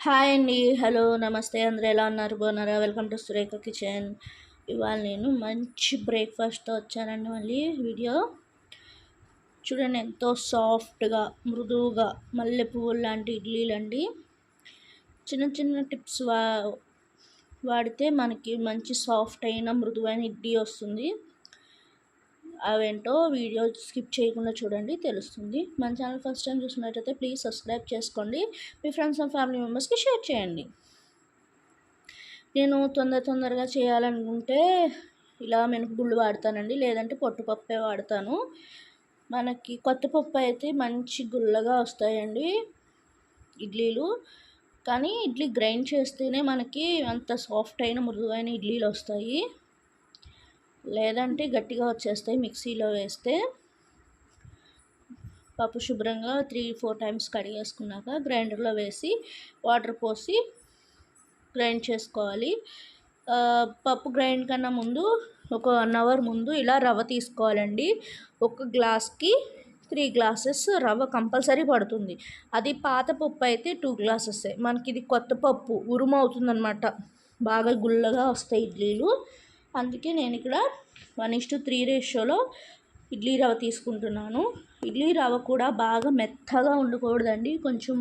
Hi అండి. Hello, నమస్తే. అందరూ ఎలా ఉన్నారు? బాగున్నారా? Welcome to Surekha kitchen. ఇవాళ నేను మంచి బ్రేక్ఫాస్ట్తో వచ్చానండి. మళ్ళీ వీడియో చూడండి, ఎంతో సాఫ్ట్గా మృదువుగా మల్లె పువ్వులు లాంటి ఇడ్లీలండి. చిన్న చిన్న టిప్స్ వాడితే మనకి మంచి సాఫ్ట్ అయిన మృదువైన ఇడ్లీ వస్తుంది. అవేంటో వీడియో స్కిప్ చేయకుండా చూడండి, తెలుస్తుంది. మన ఛానల్ ఫస్ట్ టైం చూసినట్టయితే ప్లీజ్ సబ్స్క్రైబ్ చేసుకోండి. మీ ఫ్రెండ్స్ అండ్ ఫ్యామిలీ మెంబర్స్కి షేర్ చేయండి. నేను తొందరగా చేయాలనుకుంటే ఇలా మినపగుళ్ళు వాడతానండి, లేదంటే పొట్టుపప్పే వాడతాను. మనకి కొత్త పప్పు అయితే మంచి గుల్లగా వస్తాయండి ఇడ్లీలు. కానీ ఇడ్లీ గ్రైండ్ చేస్తేనే మనకి అంత సాఫ్ట్ అయిన మృదువైన ఇడ్లీలు వస్తాయి, లేదంటే గట్టిగా వచ్చేస్తాయి. మిక్సీలో వేస్తే పప్పు శుభ్రంగా 3-4 టైమ్స్ కడిగేసుకున్నాక గ్రైండర్లో వేసి వాటర్ పోసి గ్రైండ్ చేసుకోవాలి. పప్పు గ్రైండ్ కన్నా ముందు ఒక 1 అవర్ ముందు ఇలా రవ్వ తీసుకోవాలండి. ఒక గ్లాస్కి 3 గ్లాసెస్ రవ్వ కంపల్సరీ పడుతుంది. అది పాత పప్పు అయితే 2 గ్లాసెసే. మనకి ఇది కొత్త పప్పు ఉరుము అవుతుందన్నమాట, బాగా గుల్లగా వస్తాయి ఇడ్లీలు. అందుకే నేను ఇక్కడ 1:3 రేషియోలో ఇడ్లీ రవ్వ తీసుకుంటున్నాను. ఇడ్లీ రవ్వ కూడా బాగా మెత్తగా ఉండకూడదండి, కొంచెం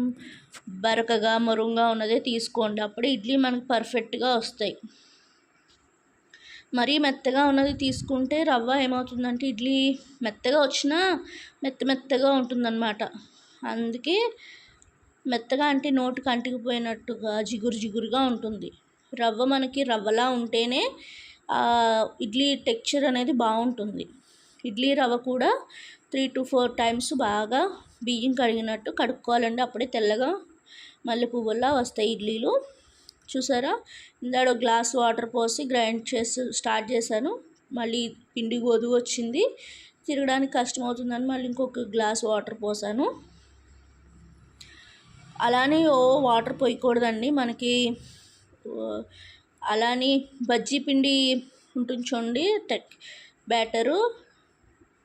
బరకగా మరుంగా ఉన్నదే తీసుకోండి. అప్పుడే ఇడ్లీ మనకు పర్ఫెక్ట్గా వస్తాయి. మరీ మెత్తగా ఉన్నది తీసుకుంటే రవ్వ ఏమవుతుందంటే ఇడ్లీ మెత్తగా వచ్చినా మెత్తగా ఉంటుందన్నమాట. అందుకే మెత్తగా అంటే నోటికి అంటుకుపోయినట్టుగా జిగురుగా ఉంటుంది. రవ్వ మనకి రవ్వలా ఉంటేనే ఇడ్లీ టెక్స్చర్ అనేది బాగుంటుంది. ఇడ్లీ రవ్వ కూడా 3-4 టైమ్స్ బాగా బియ్యం కడిగినట్టు కడుక్కోవాలండి. అప్పుడే తెల్లగా మల్లె పువ్వుల్లా వస్తాయి ఇడ్లీలు. చూసారా, ఇందాక గ్లాస్ వాటర్ పోసి గ్రైండ్ చేసి స్టార్ట్ చేశాను. మళ్ళీ పిండి గోధువ వచ్చింది, తిరగడానికి కష్టమవుతుందని మళ్ళీ ఇంకొక గ్లాస్ వాటర్ పోసాను. అలానే వాటర్ పోయకూడదండి మనకి. అలానే బజ్జీ పిండి ఉంటుంది చూడండి, బ్యాటరు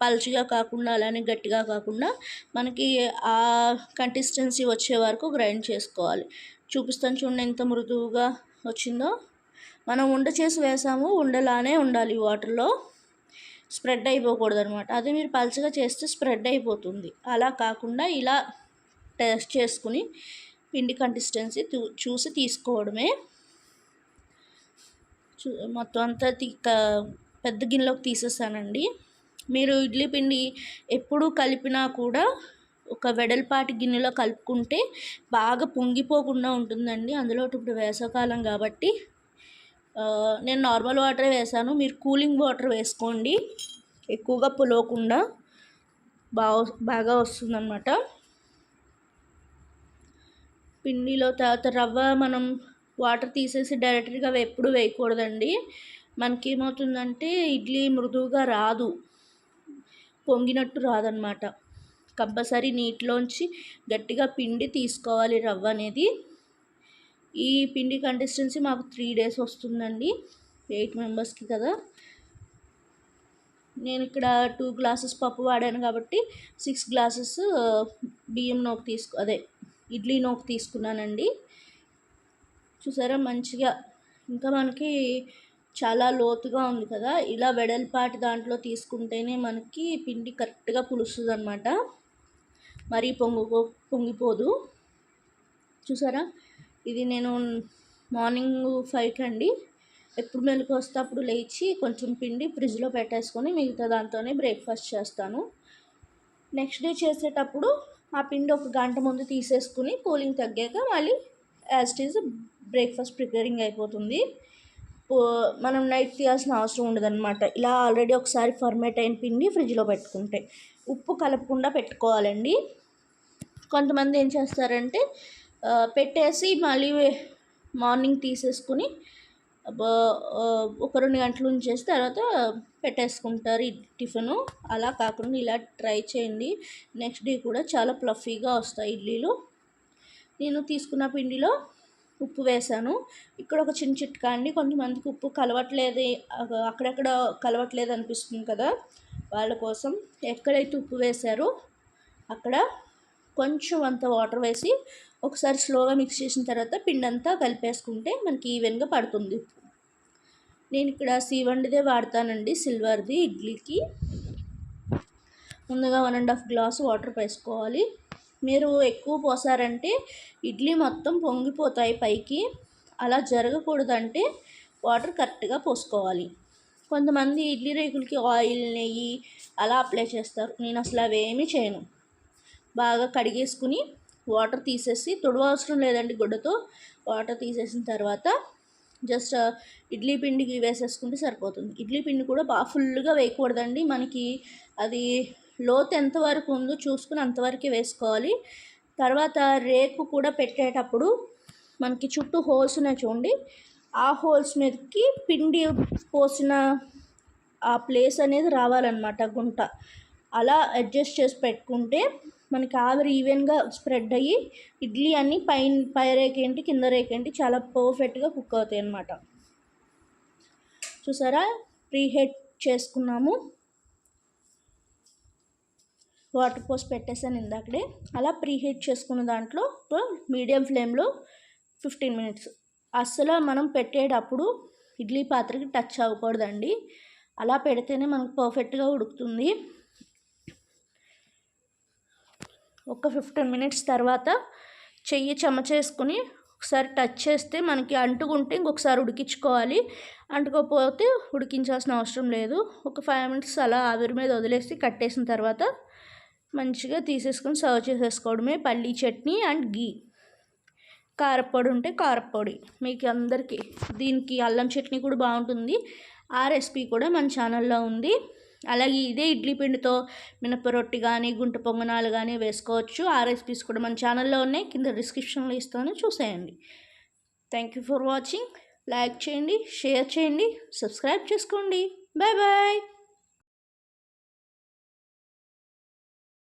పల్చగా కాకుండా అలానే గట్టిగా కాకుండా మనకి ఆ కన్సిస్టెన్సీ వచ్చే వరకు గ్రైండ్ చేసుకోవాలి. చూపిస్తాను చూడండి ఎంత మృదువుగా వచ్చిందో. మనం ఉండ చేసి వేసాము, ఉండలానే ఉండాలి వాటర్లో, స్ప్రెడ్ అయిపోకూడదు అనమాట. అదే మీరు పల్చగా చేస్తే స్ప్రెడ్ అయిపోతుంది. అలా కాకుండా ఇలా టెస్ట్ చేసుకుని పిండి కన్సిస్టెన్సీ చూసి తీసుకోవడమే. మొత్తం అంతా పెద్ద గిన్నెలోకి తీసేసానండి. మీరు ఇడ్లీ పిండి ఎప్పుడు కలిపినా కూడా ఒక వెడల్పాటి గిన్నెలో కలుపుకుంటే బాగా పొంగిపోకుండా ఉంటుందండి. అందులో ఇప్పుడు వేసవకాలం కాబట్టి నేను నార్మల్ వాటరే వేసాను. మీరు కూలింగ్ వాటర్ వేసుకోండి, ఎక్కువగా పులవకుండా బాగా వస్తుందన్నమాట. పిండిలో తర్వాత రవ్వ మనం వాటర్ తీసేసి డైరెక్ట్గా ఎప్పుడు వేయకూడదండి. మనకి ఏమవుతుందంటే ఇడ్లీ మృదువుగా రాదు, పొంగినట్టు రాదనమాట. కంపల్సరీ నీటిలోంచి గట్టిగా పిండి తీసుకోవాలి రవ్వ అనేది. ఈ పిండి కన్సిస్టెన్సీ మాకు 3 days వస్తుందండి, 8 మెంబర్స్కి కదా. నేను ఇక్కడ 2 గ్లాసెస్ పప్పు వాడాను కాబట్టి 6 గ్లాసెస్ బియ్యం నూక ఇడ్లీ నూక తీసుకున్నానండి. చూసారా మంచిగా. ఇంకా మనకి చాలా లోతుగా ఉంది కదా, ఇలా వెడల్పాటి దాంట్లో తీసుకుంటేనే మనకి పిండి కరెక్ట్గా పులుస్తుంది అనమాట, మరీ పొంగిపోదు. చూసారా, ఇది నేను మార్నింగ్ 5కి అండి, ఎప్పుడు మెలకు వస్తే అప్పుడు లేచి కొంచెం పిండి ఫ్రిడ్జ్లో పెట్టేసుకొని మిగతా దాంతోనే బ్రేక్ఫాస్ట్ చేస్తాను. నెక్స్ట్ డే చేసేటప్పుడు ఆ పిండి ఒక గంట ముందు తీసేసుకుని కూలింగ్ తగ్గాక మళ్ళీ as it is breakfast preparing అయిపోతుంది. మనం నైట్ తీయాల్సిన అవసరం ఉండదన్నమాట. ఇలా ఆల్రెడీ ఒకసారి ఫర్మేట్ అయిన పిండి ఫ్రిడ్జ్లో పెట్టుకుంటే ఉప్పు కలపకుండా పెట్టుకోవాలండి. కొంతమంది ఏం చేస్తారంటే పెట్టేసి మళ్ళీ మార్నింగ్ తీసేసుకుని ఒక 2 గంటలు ఉంచేసి తర్వాత పెట్టేసుకుంటారు టిఫిను. అలా కాకుండా ఇలా ట్రై చేయండి, నెక్స్ట్ డే కూడా చాలా ఫ్లఫీగా వస్తాయి ఇడ్లీలు. నేను తీసుకున్న పిండిలో ఉప్పు వేసాను. ఇక్కడ ఒక చిన్న చిట్కా అండి, కొంతమందికి ఉప్పు కలవట్లేదు, అక్కడక్కడ కలవట్లేదు అనిపిస్తుంది కదా, వాళ్ళ కోసం ఎక్కడైతే ఉప్పు వేశారో అక్కడ కొంచెం అంత వాటర్ వేసి ఒకసారి స్లోగా మిక్స్ చేసిన తర్వాత పిండి అంతా కలిపేసుకుంటే మనకి ఈవెన్గా పడుతుంది. నేను ఇక్కడ సీవండిదే వాడతానండి, సిల్వర్ది. ఇడ్లీకి ముందుగా 1.5 గ్లాసు వాటర్ వేసుకోవాలి. మీరు ఎక్కువ పోసారంటే ఇడ్లీ మొత్తం పొంగిపోతాయి పైకి. అలా జరగకూడదంటే వాటర్ కరెక్ట్గా పోసుకోవాలి. కొంతమంది ఇడ్లీ రేకులకి ఆయిల్, నెయ్యి అలా అప్లై చేస్తారు. నేను అసలు అవేమీ చేయను. బాగా కడిగేసుకుని వాటర్ తీసేసి, తుడవవసరం లేదండి గుడ్డతో. వాటర్ తీసేసిన తర్వాత జస్ట్ ఇడ్లీ పిండికి వేసేసుకుంటే సరిపోతుంది. ఇడ్లీ పిండి కూడా బాగా ఫుల్గా వేయకూడదండి. మనకి అది లోతు ఎంతవరకు ఉందో చూసుకుని అంతవరకే వేసుకోవాలి. తర్వాత రేకు కూడా పెట్టేటప్పుడు మనకి చుట్టూ హోల్స్ ఉన్నాయి చూడండి, ఆ హోల్స్ మీదకి పిండి పోసిన ఆ ప్లేస్ అనేది రావాలన్నమాట, గుంట. అలా అడ్జస్ట్ చేసి పెట్టుకుంటే మనకి ఆవిరి ఈవెన్గా స్ప్రెడ్ అయ్యి ఇడ్లీ అన్నీ పై రేకేంటి కింద రేకేంటి చాలా పర్ఫెక్ట్గా కుక్ అవుతాయి అన్నమాట. చూసారా, ప్రీహీట్ చేసుకున్నాము. వాటర్ పోసి పెట్టేసాను ఇందాకడే. అలా ప్రీహీట్ చేసుకున్న దాంట్లో మీడియం ఫ్లేమ్లో 15 మినిట్స్. అస్సలు మనం పెట్టేటప్పుడు ఇడ్లీ పాత్రకి టచ్ అవ్వకూడదండి. అలా పెడితేనే మనకు పర్ఫెక్ట్గా ఉడుకుతుంది. ఒక 15 మినిట్స్ తర్వాత చెయ్యి చెమచేసుకుని ఒకసారి టచ్ చేస్తే మనకి అంటుకుంటే ఇంకొకసారి ఉడికించుకోవాలి. అంటుకోకపోతే ఉడికించాల్సిన అవసరం లేదు. ఒక 5 మినిట్స్ అలా ఆవిరి మీద వదిలేసి కట్టేసిన తర్వాత మంచిగా తీసేసుకొని సర్వ్ చేసేసుకోవడమే. పల్లీ చట్నీ అండ్ గీ. కారపొడి ఉంటే కారపొడి మీకు అందరికీ. దీనికి అల్లం చట్నీ కూడా బాగుంటుంది. ఆ రెసిపీ కూడా మన ఛానల్లో ఉంది. అలాగే ఇదే ఇడ్లీ పిండితో మినప రొట్టి కానీ గుంట పొంగనాలు కానీ వేసుకోవచ్చు. ఆ రెసిపీస్ కూడా మన ఛానల్లో ఉన్నాయి, కింద డిస్క్రిప్షన్లో ఇస్తాను, చూసేయండి. Thank you for watching. Like చేయండి, షేర్ చేయండి, సబ్స్క్రైబ్ చేసుకోండి. Bye bye.